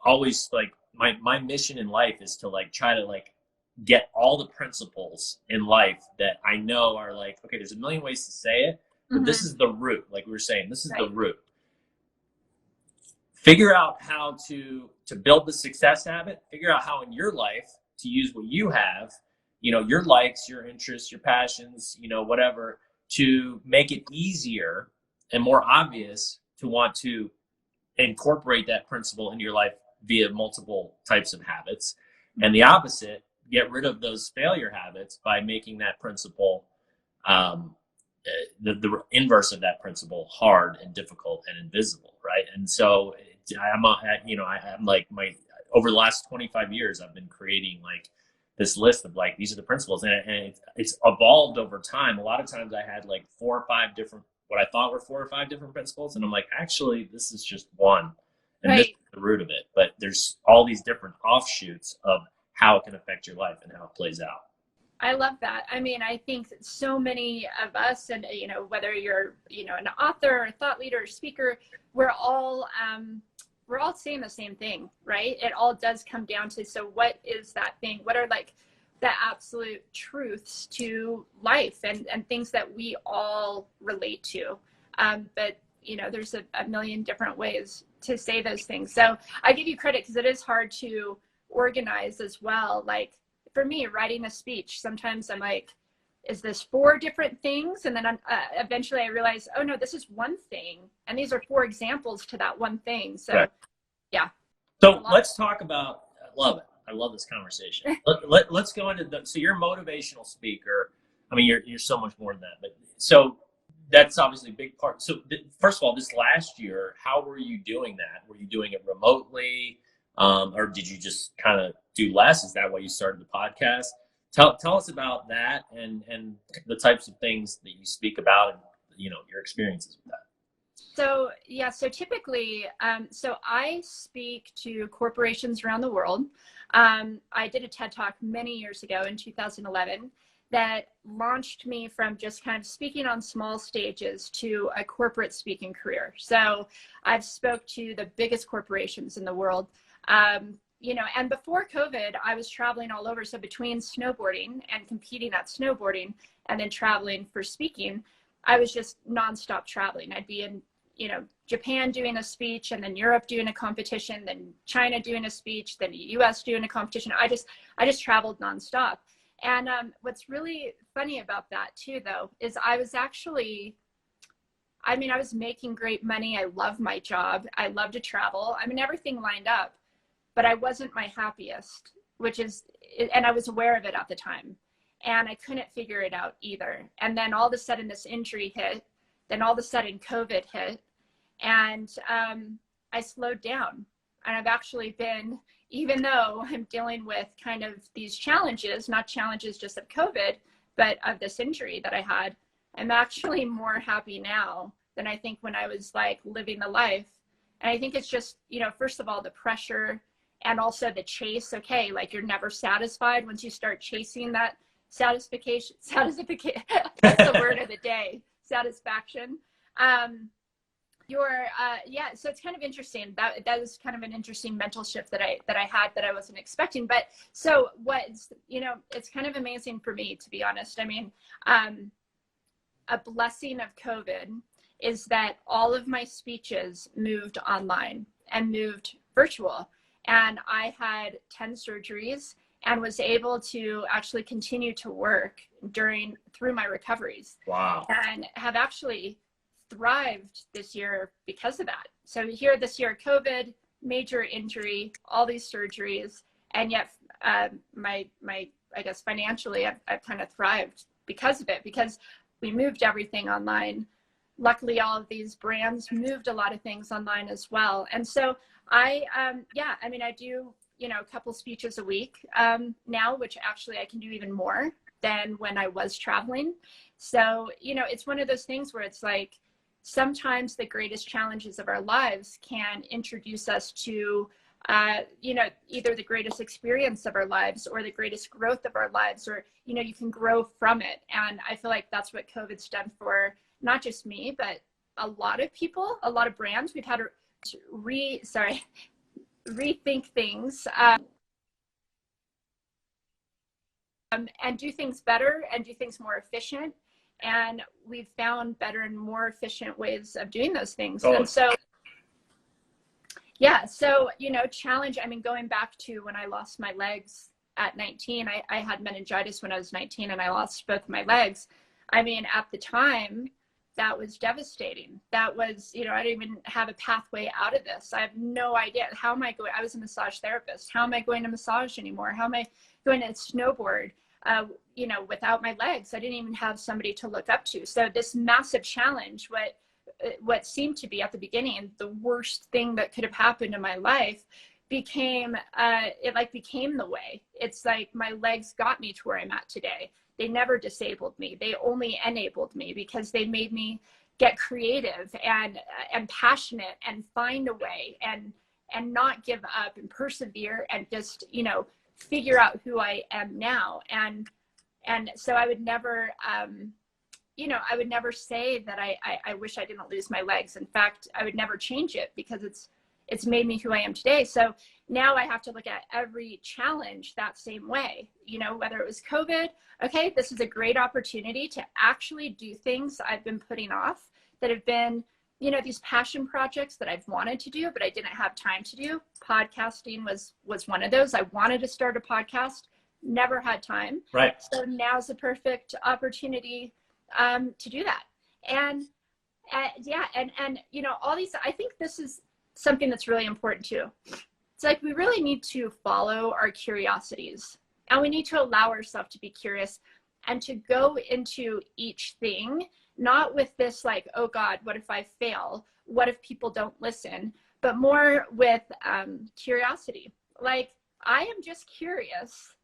always my mission in life is to try to get all the principles in life that I know are okay, there's a million ways to say it, but this is the root. Like we were saying, this is the root. Figure out how to build the success habit, figure out how in your life to use what you have, your likes, your interests, your passions, whatever, to make it easier and more obvious to want to incorporate that principle into your life via multiple types of habits. And the opposite, get rid of those failure habits by making that principle, the inverse of that principle, hard and difficult and invisible, right? And so I'm over the last 25 years, I've been creating this list of these are the principles, and it's evolved over time. A lot of times I had 4 or 5 different, what I thought were 4 or 5 different principles, and I'm actually this is just one, and this is the root of it. But there's all these different offshoots of how it can affect your life and how it plays out. I love that. I mean, I think that so many of us, and whether you're an author, a thought leader, or speaker, we're all saying the same thing, right? It all does come down to, so what is that thing? What are the absolute truths to life and things that we all relate to? But there's a million different ways to say those things. So I give you credit because it is hard to organize as well. For me, writing a speech, sometimes I'm is this 4 different things? And then eventually I realize, oh no, this is one thing. And these are 4 examples to that one thing. So yeah. So let's talk about, I love it. I love this conversation. Let's go into so you're a motivational speaker. I mean, you're so much more than that, but so that's obviously a big part. So first of all, this last year, how were you doing that? Were you doing it remotely? Or did you just kind of do less? Is that why you started the podcast? Tell us about that and the types of things that you speak about and, you know, your experiences with that. So yeah, so typically, so I speak to corporations around the world. I did a TED Talk many years ago in 2011 that launched me from just kind of speaking on small stages to a corporate speaking career. So I've spoke to the biggest corporations in the world. You know, and before COVID, I was traveling all over. So between snowboarding and competing at snowboarding and then traveling for speaking, I was just nonstop traveling. I'd be in, you know, Japan doing a speech, and then Europe doing a competition, then China doing a speech, then the US doing a competition. I just traveled nonstop. And what's really funny about that too, though, is I was actually, I mean, I was making great money. I love my job. I love to travel. I mean, everything lined up, but I wasn't my happiest, which is, and I was aware of it at the time. And I couldn't figure it out either. And then all of a sudden this injury hit, then all of a sudden COVID hit, and I slowed down. And I've actually been, even though I'm dealing with kind of these challenges, not challenges just of COVID, but of this injury that I had, I'm actually more happy now than I think when I was like living the life. And I think it's just, you know, first of all, the pressure and also the chase. Okay, like you're never satisfied once you start chasing that satisfaction. That's the word of the day, satisfaction. Yeah, so it's kind of interesting. That is kind of an interesting mental shift that I had that I wasn't expecting. But so what's, you know, it's kind of amazing for me, to be honest. I mean, a blessing of COVID is that all of my speeches moved online and moved virtual. And I had 10 surgeries and was able to actually continue to work through my recoveries. Wow. And have actually thrived this year because of that. So here this year, COVID, major injury, all these surgeries, and yet my I guess financially I've kind of thrived because of it, because we moved everything online. Luckily, all of these brands moved a lot of things online as well. And so yeah, I mean, I do, you know, a couple speeches a week now, which actually I can do even more than when I was traveling. So, you know, it's one of those things where it's like, sometimes the greatest challenges of our lives can introduce us to, you know, either the greatest experience of our lives or the greatest growth of our lives, or, you know, you can grow from it. And I feel like that's what COVID's done for not just me, but a lot of people, a lot of brands. We've had to rethink things and do things better and do things more efficient. And we've found better and more efficient ways of doing those things. Oh. And so, yeah, so, you know, challenge, I mean, going back to when I lost my legs at 19, I had meningitis when I was 19 and I lost both my legs. I mean, at the time, that was devastating. That was, you know, I didn't even have a pathway out of this. I have no idea. How am I going? I was a massage therapist. How am I going to massage anymore? How am I going to snowboard? You know, without my legs, I didn't even have somebody to look up to. So this massive challenge, what seemed to be at the beginning the worst thing that could have happened in my life, became became the way. It's like my legs got me to where I'm at today. They never disabled me. They only enabled me, because they made me get creative and passionate and find a way and not give up and persevere and just, you know, figure out who I am now. And so I would never, you know, I would never say that I wish I didn't lose my legs. In fact, I would never change it, because it's made me who I am today. So now I have to look at every challenge that same way, you know, whether it was COVID, okay, this is a great opportunity to actually do things I've been putting off that have been, you know, these passion projects that I've wanted to do, but I didn't have time to do. Podcasting was one of those. I wanted to start a podcast, never had time. Right. So now's the perfect opportunity to do that. And yeah, and you know, all these, I think this is something that's really important too. It's like we really need to follow our curiosities, and we need to allow ourselves to be curious and to go into each thing not with this like, oh God, what if I fail? What if people don't listen? But more with curiosity. Like, I am just curious,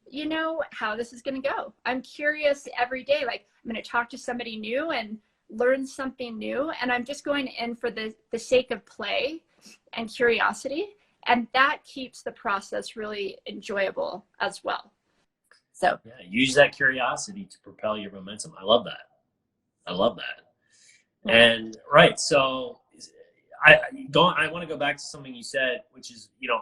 you know, how this is going to go. I'm curious every day. Like, I'm going to talk to somebody new and learn something new. And I'm just going in for the sake of play and curiosity. And that keeps the process really enjoyable as well. So yeah, use that curiosity to propel your momentum. I love that. I love that. And right, so I want to go back to something you said, which is, you know,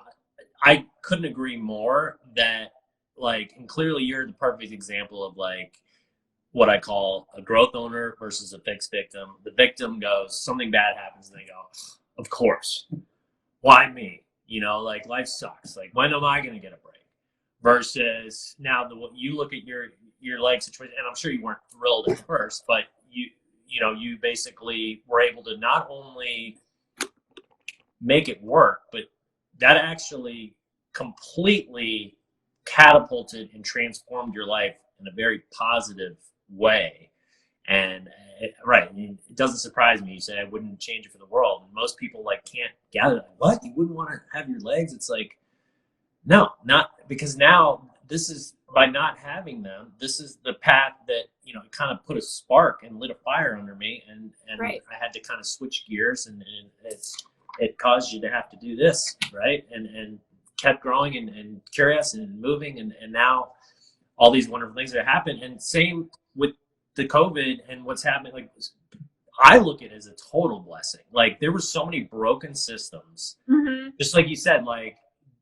I couldn't agree more that, like, and clearly you're the perfect example of like what I call a growth owner versus a fixed victim. The victim goes, something bad happens, and they go, of course, why me? You know, like, life sucks. Like, when am I going to get a break? Versus now, you look at your leg situation, and I'm sure you weren't thrilled at first, but you know, you basically were able to not only make it work, but that actually completely catapulted and transformed your life in a very positive way. And right, it doesn't surprise me. You say I wouldn't change it for the world. And most people like can't gather that. What? You wouldn't want to have your legs? It's like, no, not because now this is, by not having them, this is the path that, you know, it kind of put a spark and lit a fire under me, and right. I had to kind of switch gears, and it caused you to have to do this, right? And kept growing and curious and moving, and now all these wonderful things that happen. And same with the COVID and what's happening. Like, I look at it as a total blessing. Like, there were so many broken systems, just like you said, like,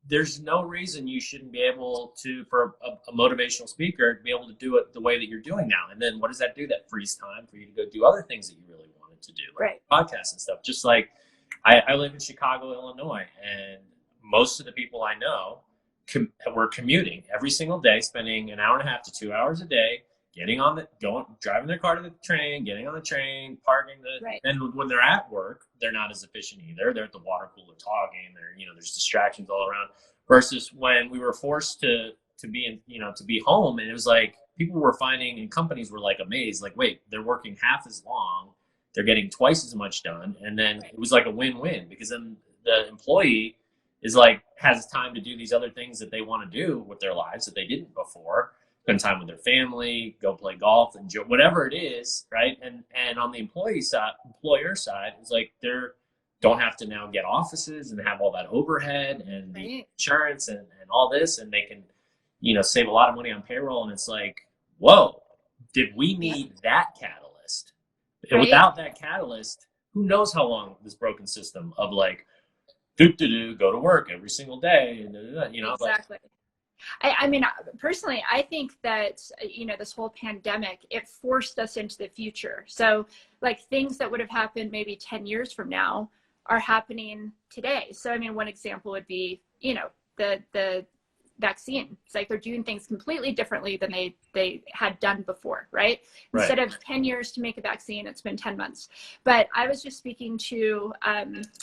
there's no reason you shouldn't be able to, for a motivational speaker, to be able to do it the way that you're doing now. And then what does that do? That frees time for you to go do other things that you really wanted to do, like podcasts and stuff. Just like I live in Chicago, Illinois, and most of the people I know were commuting every single day, spending an hour and a half to 2 hours a day, driving their car to the train, getting on the train, parking and when they're at work, they're not as efficient either. They're at the water cooler talking. There's distractions all around. Versus when we were forced to be home, and it was like people were finding, and companies were like amazed, like, wait, they're working half as long, they're getting twice as much done, and then it was like a win-win, because then the employee is like, has time to do these other things that they want to do with their lives that they didn't before. Spend time with their family, go play golf, enjoy whatever it is, right? And on the employer side, it's like they don't have to now get offices and have all that overhead and the insurance and all this, and they can, save a lot of money on payroll. And it's like, whoa, did we need that catalyst? And without that catalyst, who knows how long this broken system of like, go to work every single day, and exactly. I mean, personally, I think that, this whole pandemic, it forced us into the future. So like things that would have happened maybe 10 years from now are happening today. So, I mean, one example would be, the vaccine. It's like they're doing things completely differently than they had done before, right? Instead of 10 years to make a vaccine, it's been 10 months. But I was just speaking to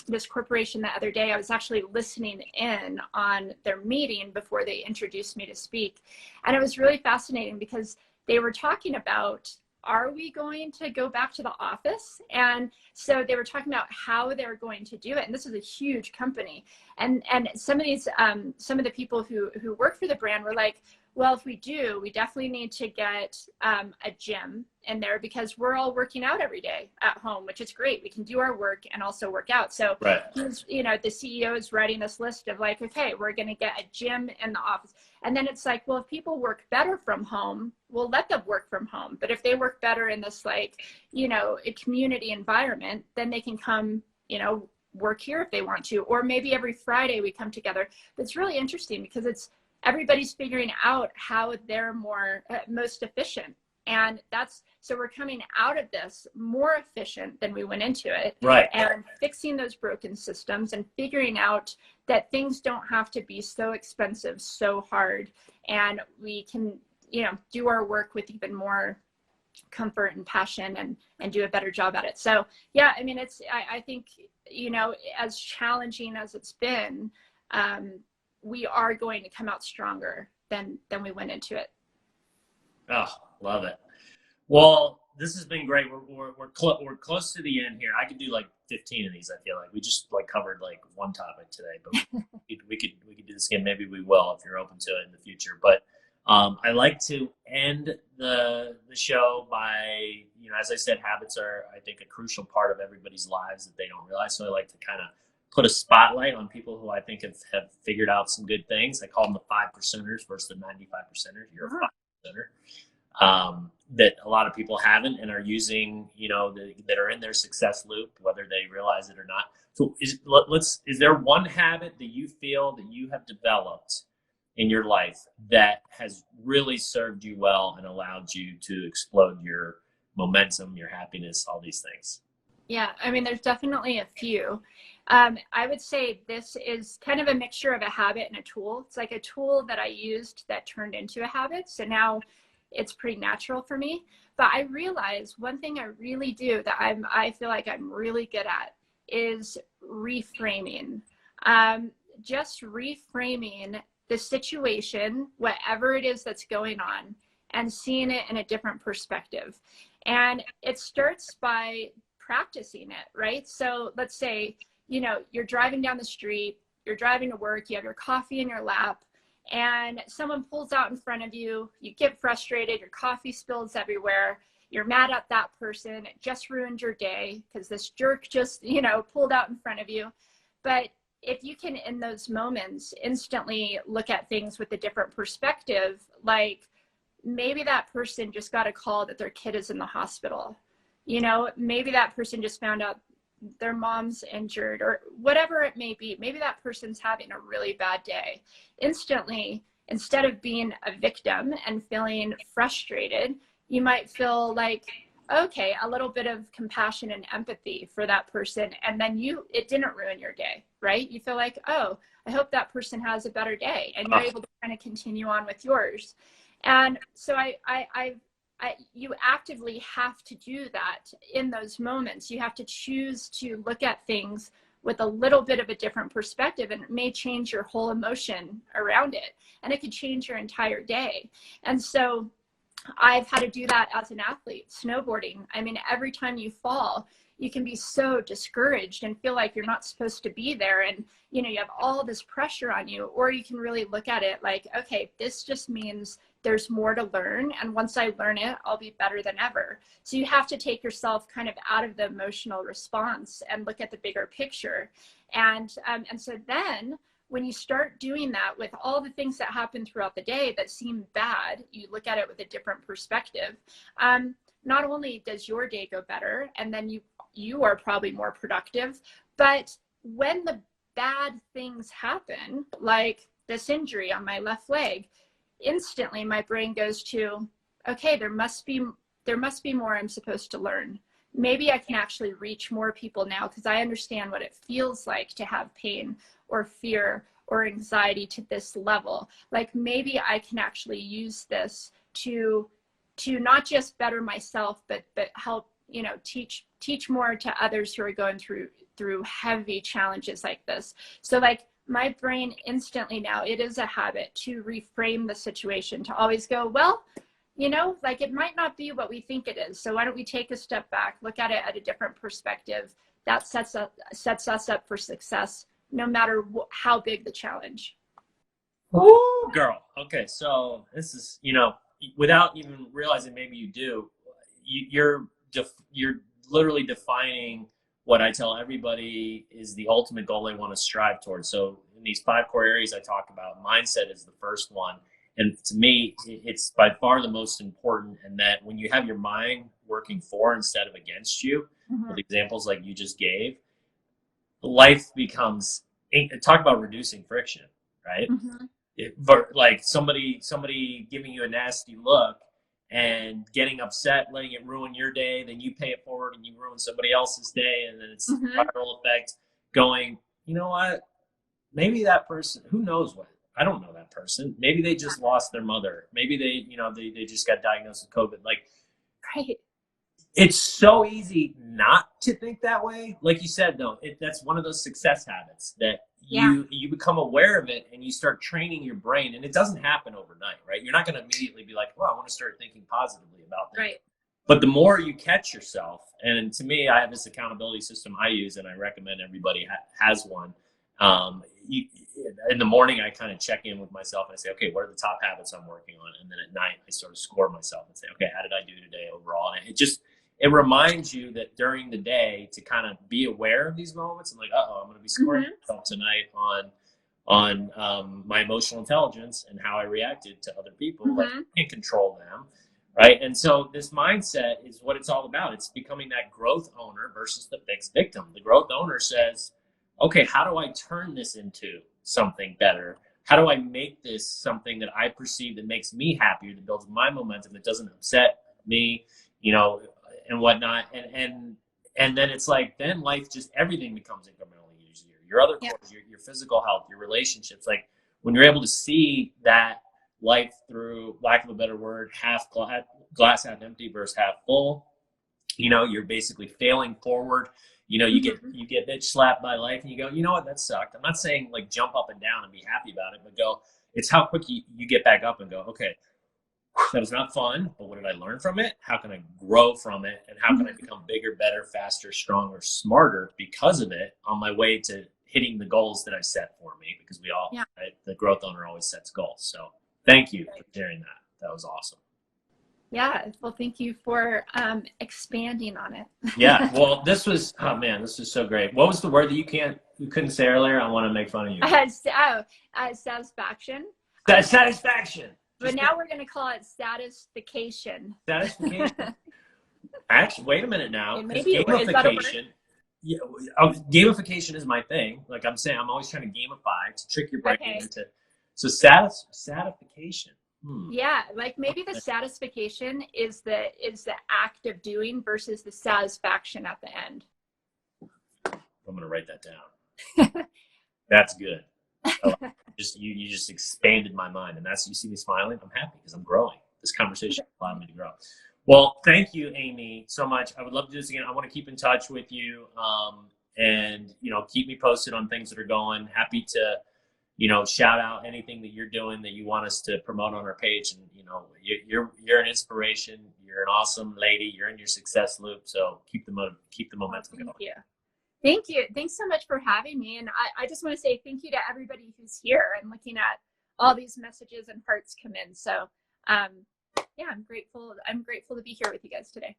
this corporation the other day. I was actually listening in on their meeting before they introduced me to speak. And it was really fascinating because they were talking about, are we going to go back to the office? And so they were talking about how they're going to do it. And this is a huge company. And some of these, some of the people who work for the brand were like, well, if we do, we definitely need to get a gym in there because we're all working out every day at home, which is great. We can do our work and also work out. So, the CEO is writing this list of like, okay, we're going to get a gym in the office. And then it's like, well, if people work better from home, we'll let them work from home. But if they work better in this, like, a community environment, then they can come, work here if they want to. Or maybe every Friday we come together. But it's really interesting because everybody's figuring out how they're most efficient. And so we're coming out of this more efficient than we went into it. Right. And fixing those broken systems and figuring out that things don't have to be so expensive, so hard. And we can, do our work with even more comfort and passion and do a better job at it. So yeah, I mean, I think, as challenging as it's been, we are going to come out stronger than we went into it. Oh, love it. Well, this has been great. We're close to the end here. I could do like 15 of these. I feel like we just like covered like one topic today, but we could do this again. Maybe we will if you're open to it in the future. But I like to end the show by, you know, as I said, habits are, I think, a crucial part of everybody's lives that they don't realize. So I like to kind of put a spotlight on people who I think have figured out some good things. I call them the 5%ers versus the 95%ers. You're a 5%er. That a lot of people haven't and are using, you know, that are in their success loop, whether they realize it or not. So is there one habit that you feel that you have developed in your life that has really served you well and allowed you to explode your momentum, your happiness, all these things? Yeah, I mean, there's definitely a few. I would say this is kind of a mixture of a habit and a tool. It's like a tool that I used that turned into a habit. So now it's pretty natural for me. But I realize one thing I really do that I feel like I'm really good at is reframing. Just reframing the situation, whatever it is that's going on, and seeing it in a different perspective. And it starts by practicing it, right? So let's say, you know, you're driving down the street, you're driving to work, you have your coffee in your lap, and someone pulls out in front of you, you get frustrated, your coffee spills everywhere, you're mad at that person, it just ruined your day because this jerk just, you know, pulled out in front of you. But if you can, in those moments, instantly look at things with a different perspective, like maybe that person just got a call that their kid is in the hospital. You know, maybe that person just found out their mom's injured or whatever it may be. Maybe that person's having a really bad day. Instantly, instead of being a victim and feeling frustrated, you might feel like, okay, a little bit of compassion and empathy for that person. And then it didn't ruin your day, right? You feel like, oh, I hope that person has a better day. And you're able to kind of continue on with yours. And so you actively have to do that in those moments. You have to choose to look at things with a little bit of a different perspective, and it may change your whole emotion around it, and it could change your entire day. And so I've had to do that as an athlete. Snowboarding, I mean, every time you fall, you can be so discouraged and feel like you're not supposed to be there, and you know, you have all this pressure on you. Or you can really look at it like, okay, this just means there's more to learn, and once I learn it, I'll be better than ever. So you have to take yourself kind of out of the emotional response and look at the bigger picture. And so then when you start doing that with all the things that happen throughout the day that seem bad, you look at it with a different perspective. Not only does your day go better, and then you are probably more productive, but when the bad things happen, like this injury on my left leg, instantly my brain goes to, okay, there must be more I'm supposed to learn. Maybe I can actually reach more people now because I understand what it feels like to have pain or fear or anxiety to this level. Like maybe I can actually use this to not just better myself, but help, you know, teach more to others who are going through heavy challenges like this. So like my brain instantly now, it is a habit to reframe the situation, to always go, well, you know, like it might not be what we think it is. So why don't we take a step back, look at it at a different perspective? That sets us up for success, no matter how big the challenge. Ooh, girl. Okay, so this is, you know, without even realizing maybe you do, you're literally defining what I tell everybody is the ultimate goal they want to strive towards. So in these 5 core areas I talk about, mindset is the first one. And to me, it's by far the most important. And that when you have your mind working for instead of against you, with examples like you just gave, life becomes, talk about reducing friction, right? Like somebody giving you a nasty look and getting upset, letting it ruin your day, then you pay it forward and you ruin somebody else's day, and then it's a viral effect going, you know what, maybe that person, who knows what, I don't know that person, maybe they just lost their mother, maybe they just got diagnosed with COVID. Like, Right. It's so easy not to think that way. Like you said, though, that's one of those success habits that you become aware of it and you start training your brain. And it doesn't happen overnight, right? You're not going to immediately be like, well, I want to start thinking positively about things. Right. But the more you catch yourself, and to me, I have this accountability system I use, and I recommend everybody has one. In the morning, I kind of check in with myself and I say, okay, what are the top habits I'm working on? And then at night, I sort of score myself and say, okay, how did I do today overall? And it reminds you that during the day to kind of be aware of these moments and like, I'm going to be scoring myself tonight on my emotional intelligence and how I reacted to other people. Like, you can't control them. Right. And so this mindset is what it's all about. It's becoming that growth owner versus the fixed victim. The growth owner says, okay, how do I turn this into something better? How do I make this something that I perceive that makes me happier, that builds my momentum, that doesn't upset me, and whatnot. And then it's like, then life, just everything becomes incrementally easier. Your other cores, your physical health, your relationships, like when you're able to see that life through, lack of a better word, glass half empty versus half full, you're basically failing forward. You get bitch slapped by life and you go, you know what, that sucked. I'm not saying like jump up and down and be happy about it, but go, it's how quick you get back up and go, okay, that was not fun, but what did I learn from it? How can I grow from it? And how can I become bigger, better, faster, stronger, smarter because of it on my way to hitting the goals that I set for me? Because we all, right, the growth owner always sets goals. So thank you for sharing that. That was awesome. Yeah. Well, thank you for expanding on it. Yeah. Well, this was so great. What was the word that you couldn't say earlier? I want to make fun of you. Satisfaction. Satisfaction. But now we're going to call it satisfaction. Satisfaction. Actually, wait a minute now. Maybe gamification. Yeah, gamification is my thing. Like I'm saying, I'm always trying to gamify to trick your brain into. So satisfaction. Yeah, like maybe the satisfaction is the act of doing versus the satisfaction at the end. I'm gonna write that down. That's good. So you just expanded my mind, and you see me smiling. I'm happy because I'm growing. This conversation allowed me to grow. Well, thank you, Amy, so much. I would love to do this again. I want to keep in touch with you, and keep me posted on things that are going. Happy to. Shout out anything that you're doing that you want us to promote on our page. And, you're an inspiration. You're an awesome lady. You're in your success loop. So keep the momentum going. Thank you. Thanks so much for having me. And I just want to say thank you to everybody who's here and looking at all these messages and hearts come in. So, I'm grateful. I'm grateful to be here with you guys today.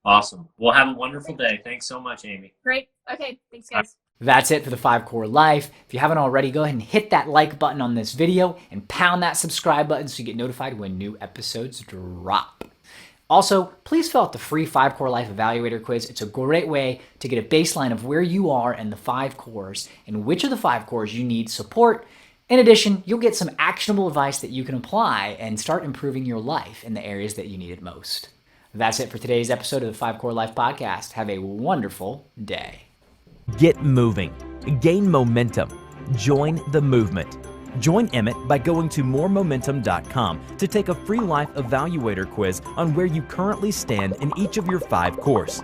Awesome. Well, have a wonderful day. Thanks so much, Amy. Great. Okay. Thanks, guys. That's it for the 5 Core Life. If you haven't already, go ahead and hit that like button on this video and pound that subscribe button so you get notified when new episodes drop. Also, please fill out the free 5 Core Life Evaluator quiz. It's a great way to get a baseline of where you are in the 5 cores and which of the 5 cores you need support. In addition, you'll get some actionable advice that you can apply and start improving your life in the areas that you need it most. That's it for today's episode of the 5 Core Life Podcast. Have a wonderful day. Get moving. Gain momentum. Join the movement. Join Emmett by going to moremomentum.com to take a free life evaluator quiz on where you currently stand in each of your 5 cores.